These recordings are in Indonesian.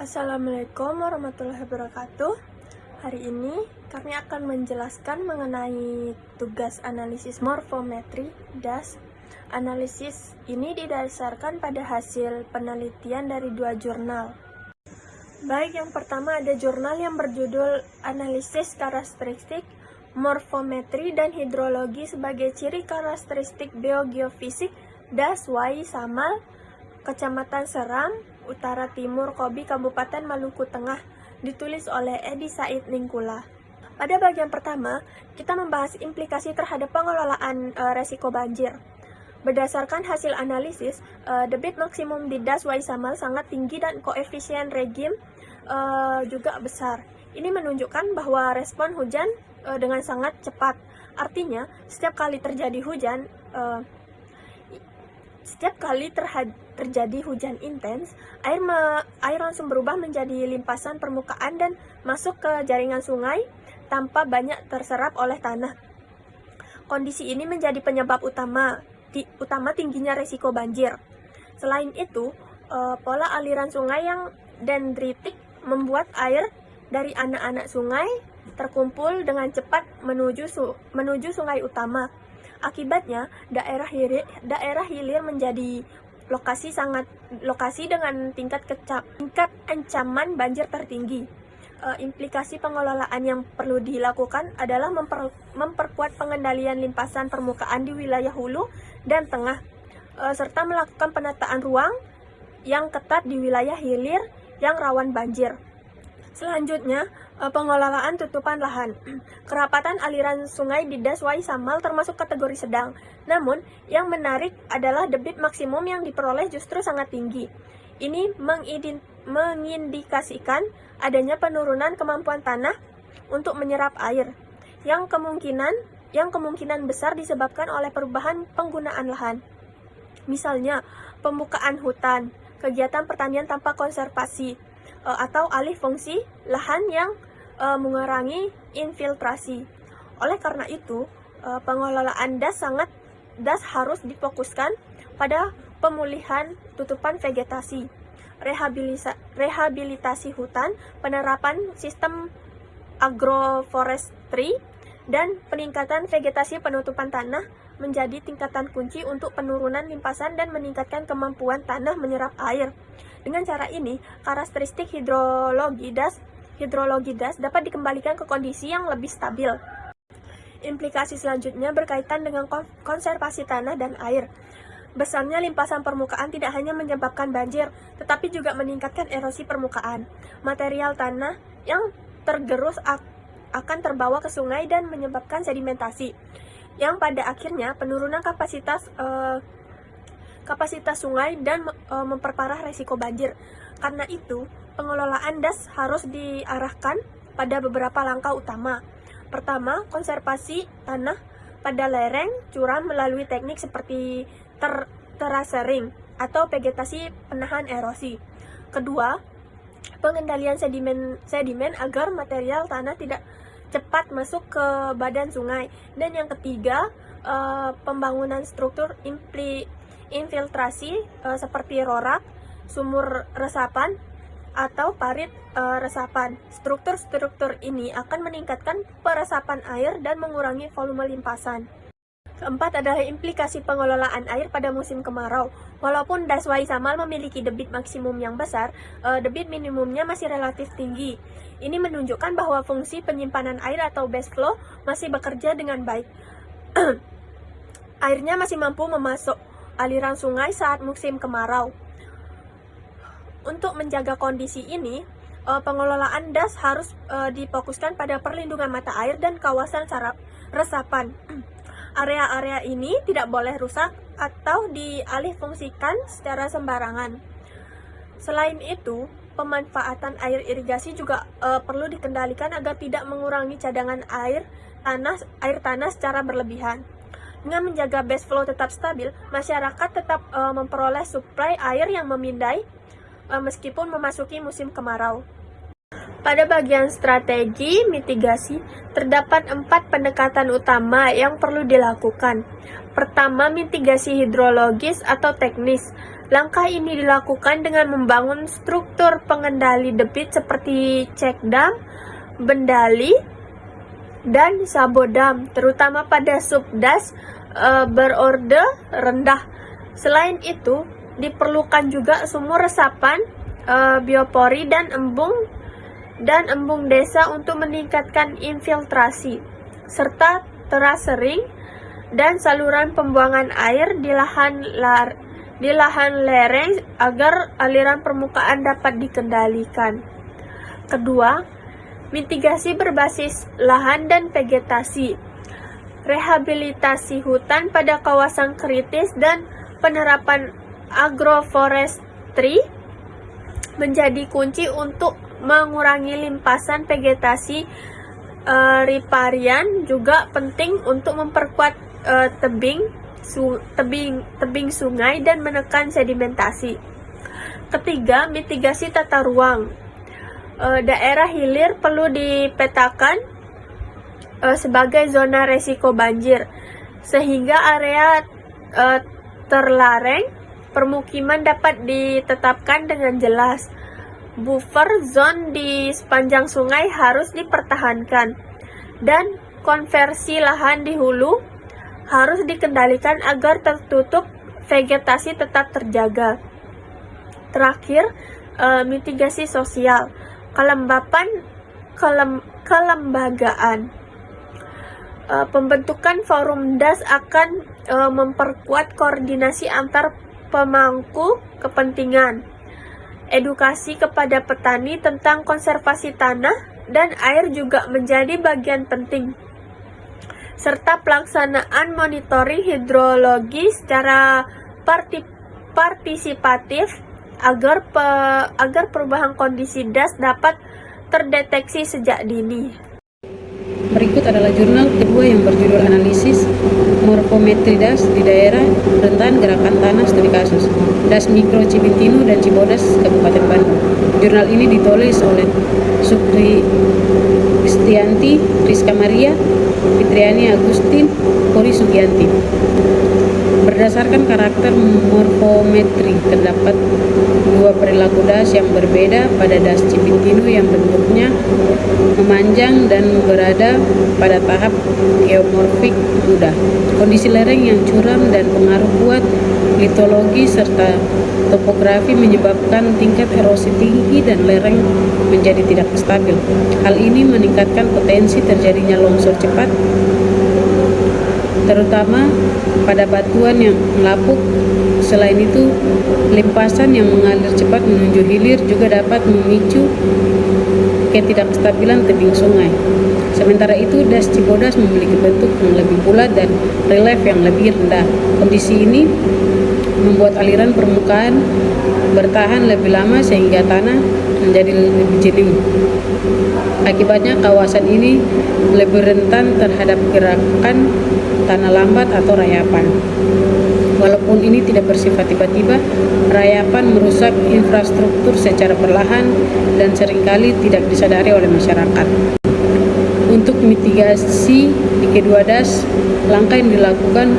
Assalamualaikum warahmatullahi wabarakatuh. Hari ini kami akan menjelaskan mengenai tugas analisis morfometri DAS. Analisis ini didasarkan pada hasil penelitian dari 2 jurnal. Baik, yang pertama ada jurnal yang berjudul Analisis Karakteristik Morfometri dan Hidrologi sebagai Ciri Karakteristik Biogeofisik DAS Y Samal, Kecamatan Seram, Utara Timur Kobi, Kabupaten Maluku Tengah, ditulis oleh Edi Said Ningkula. Pada bagian pertama, kita membahas implikasi terhadap pengelolaan resiko banjir. Berdasarkan hasil analisis, debit maksimum di DAS Y Samal sangat tinggi dan koefisien regim juga besar. Ini menunjukkan bahwa respon hujan dengan sangat cepat. Artinya, setiap kali terjadi hujan intens, air langsung berubah menjadi limpasan permukaan dan masuk ke jaringan sungai tanpa banyak terserap oleh tanah. Kondisi ini menjadi penyebab utama tingginya risiko banjir. Selain itu, pola aliran sungai yang dendritik membuat air dari anak-anak sungai terkumpul dengan cepat menuju sungai utama. Akibatnya, daerah hilir menjadi lokasi dengan tingkat ancaman banjir tertinggi. Implikasi pengelolaan yang perlu dilakukan adalah memperkuat pengendalian limpasan permukaan di wilayah hulu dan tengah, serta melakukan penataan ruang yang ketat di wilayah hilir yang rawan banjir. Selanjutnya, pengelolaan tutupan lahan. Kerapatan aliran sungai di DAS Y Samal termasuk kategori sedang. Namun, yang menarik adalah debit maksimum yang diperoleh justru sangat tinggi. Ini mengindikasikan adanya penurunan kemampuan tanah untuk menyerap air, yang kemungkinan besar disebabkan oleh perubahan penggunaan lahan. Misalnya, pembukaan hutan, kegiatan pertanian tanpa konservasi, atau alih fungsi lahan yang mengurangi infiltrasi. Oleh karena itu, pengelolaan DAS harus difokuskan pada pemulihan tutupan vegetasi, rehabilitasi hutan, penerapan sistem agroforestry, dan peningkatan vegetasi penutupan tanah menjadi tingkatan kunci untuk penurunan limpasan dan meningkatkan kemampuan tanah menyerap air. Dengan cara ini, karakteristik hidrologi DAS dapat dikembalikan ke kondisi yang lebih stabil. Implikasi selanjutnya berkaitan dengan konservasi tanah dan air. Besarnya limpasan permukaan tidak hanya menyebabkan banjir, tetapi juga meningkatkan erosi permukaan. Material tanah yang tergerus akan terbawa ke sungai dan menyebabkan sedimentasi, yang pada akhirnya penurunan kapasitas sungai dan memperparah risiko banjir. Karena itu, pengelolaan DAS harus diarahkan pada beberapa langkah utama. Pertama, konservasi tanah pada lereng curam melalui teknik seperti terasering atau vegetasi penahan erosi. Kedua, pengendalian sedimen agar material tanah tidak cepat masuk ke badan sungai. Dan yang ketiga, pembangunan struktur infiltrasi seperti rorak, sumur resapan, atau parit resapan. Struktur-struktur ini akan meningkatkan peresapan air dan mengurangi volume limpasan. Keempat adalah implikasi pengelolaan air pada musim kemarau. Walaupun DAS Y Samal memiliki debit maksimum yang besar, debit minimumnya masih relatif tinggi. Ini menunjukkan bahwa fungsi penyimpanan air atau base flow masih bekerja dengan baik. Airnya masih mampu memasuk aliran sungai saat musim kemarau. Untuk menjaga kondisi ini, pengelolaan DAS harus difokuskan pada perlindungan mata air dan kawasan resapan. Area-area ini tidak boleh rusak atau dialihfungsikan secara sembarangan. Selain itu, pemanfaatan air irigasi juga perlu dikendalikan agar tidak mengurangi cadangan air tanah secara berlebihan. Dengan menjaga base flow tetap stabil, masyarakat tetap memperoleh suplai air yang memindai meskipun memasuki musim kemarau. Pada bagian strategi mitigasi, terdapat 4 pendekatan utama yang perlu dilakukan. Pertama, mitigasi hidrologis atau teknis. Langkah ini dilakukan dengan membangun struktur pengendali debit seperti check dam, bendali, dan sabodam, terutama pada subdas berorde rendah. Selain itu, diperlukan juga sumur resapan, biopori, dan embung desa untuk meningkatkan infiltrasi, serta terasering dan saluran pembuangan air di lahan lereng agar aliran permukaan dapat dikendalikan. Kedua, mitigasi berbasis lahan dan vegetasi, rehabilitasi hutan pada kawasan kritis, dan penerapan agroforestry menjadi kunci untuk mengurangi limpasan vegetasi. Riparian juga penting untuk memperkuat tebing sungai dan menekan sedimentasi. Ketiga, mitigasi tata ruang. Daerah hilir perlu dipetakan sebagai zona resiko banjir, sehingga area terlareng permukiman dapat ditetapkan dengan jelas. Buffer zone di sepanjang sungai harus dipertahankan, dan konversi lahan di hulu harus dikendalikan agar tertutup vegetasi tetap terjaga. Terakhir, mitigasi sosial, kelembagaan. Pembentukan forum DAS akan memperkuat koordinasi antar pemangku kepentingan. Edukasi kepada petani tentang konservasi tanah dan air juga menjadi bagian penting, serta pelaksanaan monitoring hidrologi secara partisipatif agar perubahan kondisi DAS dapat terdeteksi sejak dini. Berikut adalah jurnal kedua yang berjudul Analisis Morfometri DAS di Daerah Rentan Gerakan Tanah Studi Kasus DAS Mikro Cibintinu dan Cibodas, Kabupaten Bandung. Jurnal ini ditulis oleh Sukri Kristianti, Rizka Maria, Fitriani Agustin, Kori Sugianti. Berdasarkan karakter morfometri, terdapat dua perilaku DAS yang berbeda pada DAS Cibintinu yang bentuknya memanjang dan berada pada tahap geomorfik mudah. Kondisi lereng yang curam dan pengaruh kuat litologi serta topografi menyebabkan tingkat erosi tinggi dan lereng menjadi tidak stabil. Hal ini meningkatkan potensi terjadinya longsor cepat, terutama pada batuan yang melapuk. Selain itu, limpasan yang mengalir cepat menuju hilir juga dapat memicu ketidakstabilan tebing sungai. Sementara itu, DAS Cibodas memiliki bentuk yang lebih bulat dan relief yang lebih rendah. Kondisi ini membuat aliran permukaan bertahan lebih lama sehingga tanah menjadi lebih jering. Akibatnya kawasan ini lebih rentan terhadap gerakan tanah lambat atau rayapan. Walaupun ini tidak bersifat tiba-tiba, rayapan merusak infrastruktur secara perlahan dan seringkali tidak disadari oleh masyarakat. Untuk mitigasi di kedua DAS, langkah yang dilakukan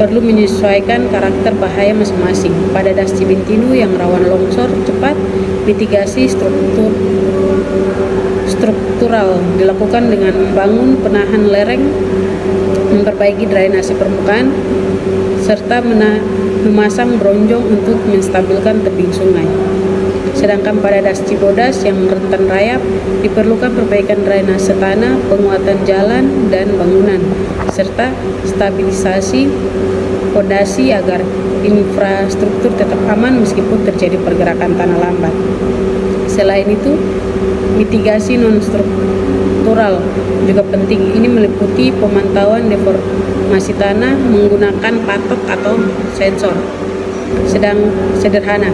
perlu menyesuaikan karakter bahaya masing-masing. Pada DAS Cibintinu yang rawan longsor cepat, mitigasi struktural dilakukan dengan membangun penahan lereng, memperbaiki drainase permukaan, serta memasang bronjong untuk menstabilkan tebing sungai. Sedangkan pada DAS Cibodas yang rentan rayap, diperlukan perbaikan drainase tanah, penguatan jalan dan bangunan, serta stabilisasi fondasi agar infrastruktur tetap aman meskipun terjadi pergerakan tanah lambat. Selain itu, mitigasi non-struktural juga penting. Ini meliputi pemantauan deformasi tanah menggunakan patok atau sensor. Sederhana,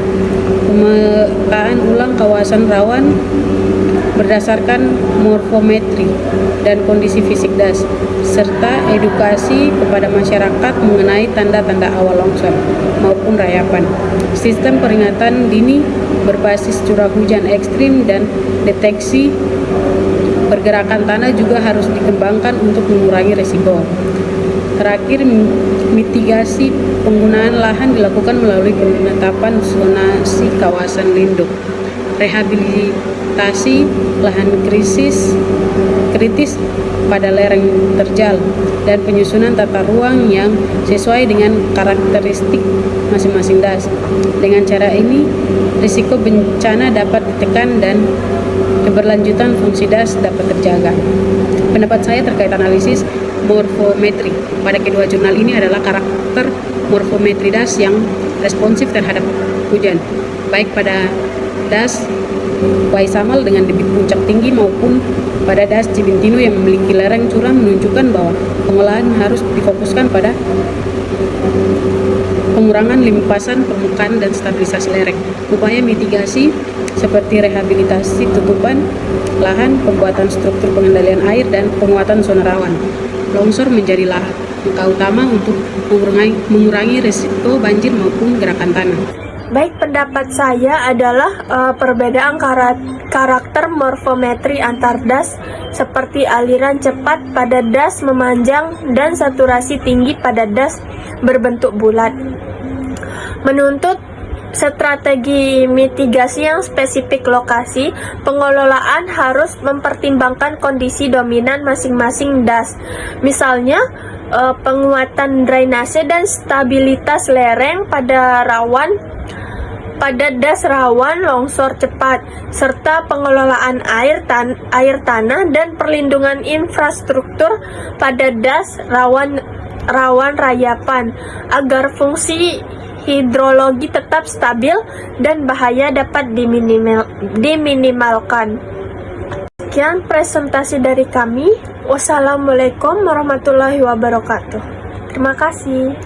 pemetaan ulang kawasan rawan berdasarkan morfometri dan kondisi fisik DAS, serta edukasi kepada masyarakat mengenai tanda-tanda awal longsor maupun rayapan. Sistem peringatan dini berbasis curah hujan ekstrim dan deteksi pergerakan tanah juga harus dikembangkan untuk mengurangi risiko. Terakhir, mitigasi penggunaan lahan dilakukan melalui penetapan zonasi kawasan lindung, rehabilitasi lahan kritis pada lereng terjal, dan penyusunan tata ruang yang sesuai dengan karakteristik masing-masing das. Dengan cara ini, risiko bencana dapat ditekan dan keberlanjutan fungsi das dapat terjaga. Pendapat saya terkait analisis morfometri pada kedua jurnal ini adalah karakter morfometri das yang responsif terhadap hujan, baik pada das Waisamal dengan debit puncak tinggi maupun pada das Cibintino yang memiliki lereng curam, menunjukkan bahwa pengolahan harus difokuskan pada pengurangan limpasan permukaan dan stabilisasi lereng. Upaya mitigasi seperti rehabilitasi tutupan lahan, pembuatan struktur pengendalian air, dan penguatan zona rawan longsor menjadi langkah utama untuk mengurangi risiko banjir maupun gerakan tanah. Baik, pendapat saya adalah perbedaan karakter morfometri antar das seperti aliran cepat pada das memanjang dan saturasi tinggi pada das berbentuk bulat. Menuntut strategi mitigasi yang spesifik lokasi, pengelolaan harus mempertimbangkan kondisi dominan masing-masing das. Misalnya, penguatan drainase dan stabilitas lereng pada das rawan longsor cepat, serta pengelolaan air tanah dan perlindungan infrastruktur pada das rawan rayapan agar fungsi hidrologi tetap stabil dan bahaya dapat diminimalkan. Sekian presentasi dari kami. Wassalamualaikum warahmatullahi wabarakatuh. Terima kasih.